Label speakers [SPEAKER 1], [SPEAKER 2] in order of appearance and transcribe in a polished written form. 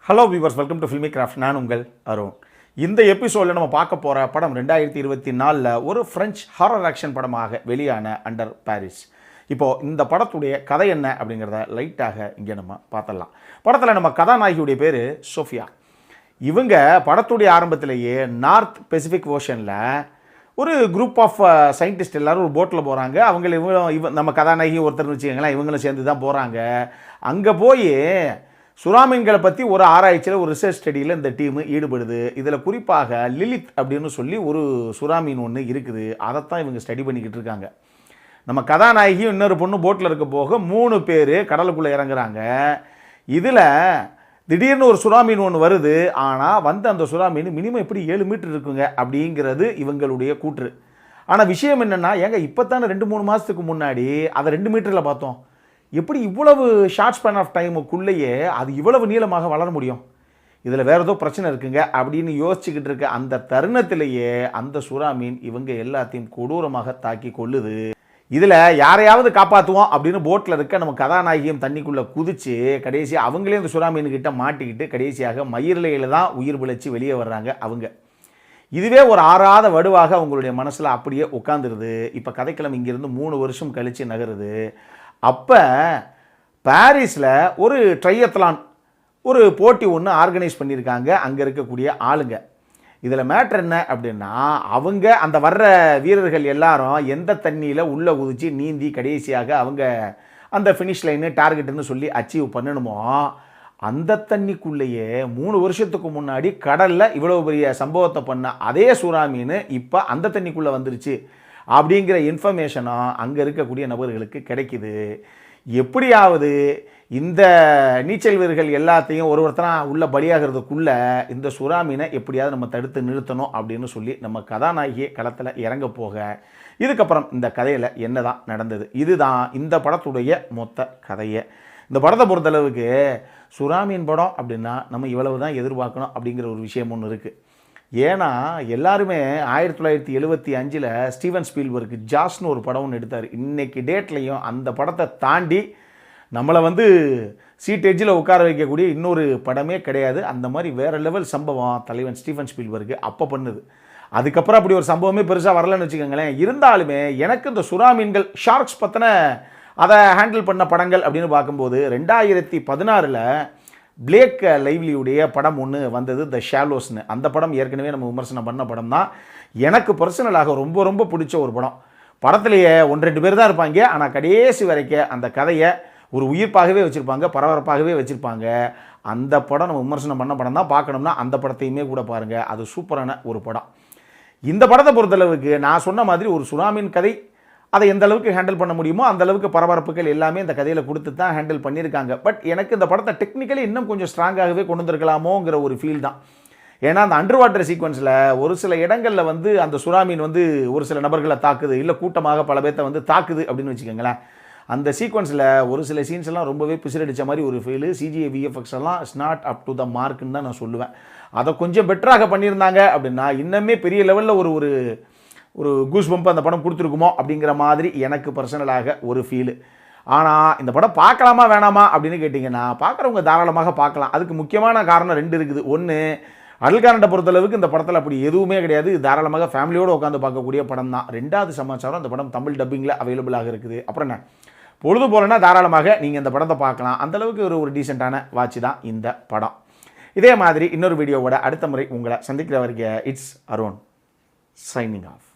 [SPEAKER 1] Hello viewers, welcome to filmi craft. நான் உங்கள் அருண். இந்த எபிசோடில் நம்ம பார்க்க போகிற படம் 2024 ஒரு ஃப்ரெஞ்ச் ஹாரர் ஆக்ஷன் படமாக வெளியான அண்டர் பாரிஸ். இப்போது இந்த படத்துடைய கதை என்ன அப்படிங்கிறத லைட்டாக இங்கே நம்ம பார்த்துடலாம். படத்தில் நம்ம கதாநாயகியுடைய பேர் சோஃபியா. இவங்க படத்துடைய ஆரம்பத்திலேயே நார்த் பெசிபிக் ஓஷனில் ஒரு குரூப் ஆஃப் சயின்டிஸ்ட் எல்லோரும் ஒரு போட்டில் போகிறாங்க. நம்ம கதாநாயகி ஒருத்தர் வச்சுக்கோங்களேன், இவங்களும் சேர்ந்து தான் போகிறாங்க. அங்கே போய் சுறாமீன்களை பற்றி ஒரு ஆராய்ச்சியில் ஒரு ரிசர்ச் ஸ்டடியில் இந்த டீமு ஈடுபடுது. இதில் குறிப்பாக லிலித் அப்படின்னு சொல்லி ஒரு சுறாமீன் ஒன்று இருக்குது. அதைத்தான் இவங்க ஸ்டடி பண்ணிக்கிட்டு இருக்காங்க. நம்ம கதாநாயகியும் இன்னொரு பொண்ணு போட்டில் இருக்க போக 3 பேர் கடலுக்குள்ளே இறங்குறாங்க. இதில் திடீர்னு ஒரு சுறாமீன் ஒன்று வருது. ஆனால் அந்த சுறாமீன் மினிமம் எப்படி 7 மீட்டர் இருக்குங்க அப்படிங்கிறது இவங்களுடைய கூற்று. ஆனால் விஷயம் என்னென்னா, ஏங்க இப்போ தானே 2-3 மாதத்துக்கு முன்னாடி அதை 2 மீட்டரில் பார்த்தோம். எப்படி இவ்வளவு ஷார்ட் ஸ்பேன் ஆஃப் டைமுக்குள்ளேயே அது இவ்வளவு நீளமாக வளர முடியும்? இதில் வேறு ஏதோ பிரச்சனை இருக்குங்க அப்படின்னு யோசிச்சுக்கிட்டு இருக்க அந்த தருணத்திலேயே அந்த சுறாமீன் இவங்க எல்லாத்தையும் கொடூரமாக தாக்கி கொள்ளுது. இதில் யாரையாவது காப்பாற்றுவோம் அப்படின்னு போட்டில் இருக்க நம்ம கதாநாயகியும் தண்ணிக்குள்ளே குதித்து கடைசியாக அவங்களே அந்த சுறாமீன்கிட்ட மாட்டிக்கிட்டு கடைசியாக மயிரிலையில் தான் உயிர் பிழைச்சி வெளியே வர்றாங்க அவங்க. இதுவே ஒரு ஆறாத வடுவாக அவங்களுடைய மனசில் அப்படியே உட்காந்துருது. இப்போ கதைக்கிழமை இங்கேருந்து 3 வருஷம் கழித்து நகருது. அப்போ பாரிஸில் ஒரு ட்ரையத்லான் ஒரு போட்டி ஒன்று ஆர்கனைஸ் பண்ணியிருக்காங்க அங்கே இருக்கக்கூடிய ஆளுங்க. இதில் மேட்ரு என்ன அப்படின்னா, அவங்க அந்த வர்ற வீரர்கள் எல்லாரும் எந்த தண்ணியில் உள்ளே குதித்து நீந்தி கடைசியாக அவங்க அந்த ஃபினிஷ் லைனு டார்கெட்டுன்னு சொல்லி அச்சீவ் பண்ணணுமோ, அந்த தண்ணிக்குள்ளேயே 3 வருஷத்துக்கு முன்னாடி கடலில் இவ்வளோ பெரிய சம்பவத்தை பண்ண அதே சுறாமீன் இப்போ அந்த தண்ணிக்குள்ளே வந்துருச்சு அப்படிங்கிற இன்ஃபர்மேஷனும் அங்கே இருக்கக்கூடிய நபர்களுக்கு கிடைக்குது. எப்படியாவது இந்த நீச்சல் வீரர்கள் எல்லாத்தையும் ஒருத்தராக உள்ள பலியாகிறதுக்குள்ளே இந்த சுறாமீனை எப்படியாவது நம்ம தடுத்து நிறுத்தணும் அப்படின்னு சொல்லி நம்ம கதாநாயகியை களத்தில் இறங்க போக, இதுக்கப்புறம் இந்த கதையில் என்ன தான் நடந்தது, இதுதான் இந்த படத்துடைய மொத்த கதையை. இந்த படத்தை பொறுத்தளவுக்கு சுறாமீன் படம் அப்படின்னா நம்ம இவ்வளவு தான் எதிர்பார்க்கணும் அப்படிங்கிற ஒரு விஷயம் ஒன்று இருக்குது. ஏன்னா எல்லாருமே 1975 ஸ்டீவன் ஸ்பீல்பர்க் ஜாஸ்னு ஒரு படம் ஒன்று எடுத்தார். இன்றைக்கி டேட்லையும் அந்த படத்தை தாண்டி நம்மளை சீட் எட்ஜில் உட்கார வைக்கக்கூடிய இன்னொரு படமே கிடையாது. அந்த மாதிரி வேறு லெவல் சம்பவம் தலைவன் ஸ்டீவன் ஸ்பீல்பர்க் அப்போ பண்ணுது. அதுக்கப்புறம் அப்படி ஒரு சம்பவமே பெருசாக வரலன்னு வச்சுக்கோங்களேன். இருந்தாலுமே எனக்கு இந்த சுறாமீன்கள் ஷார்க்ஸ் பற்றின அதை ஹேண்டில் பண்ண படங்கள் அப்படின்னு பார்க்கும்போது 2016 பிளேக் லைவ்லியுடைய படம் ஒன்று வந்தது, த ஷாலோஸ்னு. அந்த படம் ஏற்கனவே நம்ம விமர்சனம் பண்ண படம் தான். எனக்கு பர்சனலாக ரொம்ப ரொம்ப பிடிச்ச ஒரு படம். படத்துலேயே 1-2 பேர் தான் இருப்பாங்க. ஆனால் கடைசி வரைக்கும் அந்த கதையை ஒரு உயிர்ப்பாகவே வச்சுருப்பாங்க, பரபரப்பாகவே வச்சுருப்பாங்க. அந்த படம் நம்ம விமர்சனம் பண்ண படம் தான். பார்க்கணும்னா அந்த படத்தையுமே கூட பாருங்கள், அது சூப்பரான ஒரு படம். இந்த படத்தை பொறுத்தளவுக்கு நான் சொன்ன மாதிரி ஒரு சுறாமீன் கதை, அதை எந்த அளவுக்கு ஹேண்டில் பண்ண முடியுமோ அந்த அளவுக்கு பரபரப்புகள் எல்லாமே இந்த கதையில் கொடுத்து தான் ஹேண்டில் பண்ணியிருக்காங்க. பட் எனக்கு இந்த படத்தை டெக்னிக்கலி இன்னும் கொஞ்சம் ஸ்ட்ராங்காகவே கொண்டு வந்திருக்கலாமோங்கிற ஒரு ஃபீல் தான். ஏன்னா அந்த அண்டர் வாட்டர் சீக்வன்ஸில் ஒரு சில இடங்களில் அந்த சுறாமீன் ஒரு சில நபர்களை தாக்குது, இல்லை கூட்டமாக பல பேர்த்தை தாக்குது அப்படின்னு வச்சுக்கோங்களேன். அந்த சீக்வன்ஸில் ஒரு சில சீன்ஸ் எல்லாம் ரொம்பவே பிசிறடித்த மாதிரி ஒரு ஃபீலு. சிஜிஐ விஎஃப்எக்ஸ் எல்லாம் it's not up to the மார்க்குன்னு தான் நான் சொல்லுவேன். அதை கொஞ்சம் பெட்டராக பண்ணியிருந்தாங்க அப்படின்னா இன்னுமே பெரிய லெவலில் ஒரு கூஸ் பம்ப் அந்த படம் கொடுத்துருக்குமோ அப்படிங்கிற மாதிரி எனக்கு பர்சனலாக ஒரு ஃபீலு. ஆனால் இந்த படம் பார்க்கலாமா வேணாமா அப்படின்னு கேட்டிங்கன்னா, பார்க்குறவங்க தாராளமாக பார்க்கலாம். அதுக்கு முக்கியமான காரணம் 2 இருக்குது. ஒன்று, அடல்காரண்டை பொறுத்தளவுக்கு இந்த படத்தில் அப்படி எதுவுமே கிடையாது. தாராளமாக ஃபேமிலியோடு உட்காந்து பார்க்கக்கூடிய படம் தான். 2வது சமாச்சாரம், இந்த படம் தமிழ் டப்பிங்கில் அவைலபிளாக இருக்குது. அப்புறம் என்ன, பொழுது போலன்னா தாராளமாக நீங்கள் இந்த படத்தை பார்க்கலாம். அந்தளவுக்கு ஒரு டீசெண்டான வாட்ச் தான் இந்த படம். இதே மாதிரி இன்னொரு வீடியோவோட அடுத்த முறை உங்களை சந்திக்கிற வரைக்கும் இட்ஸ் அருண் சைனிங் ஆஃப்.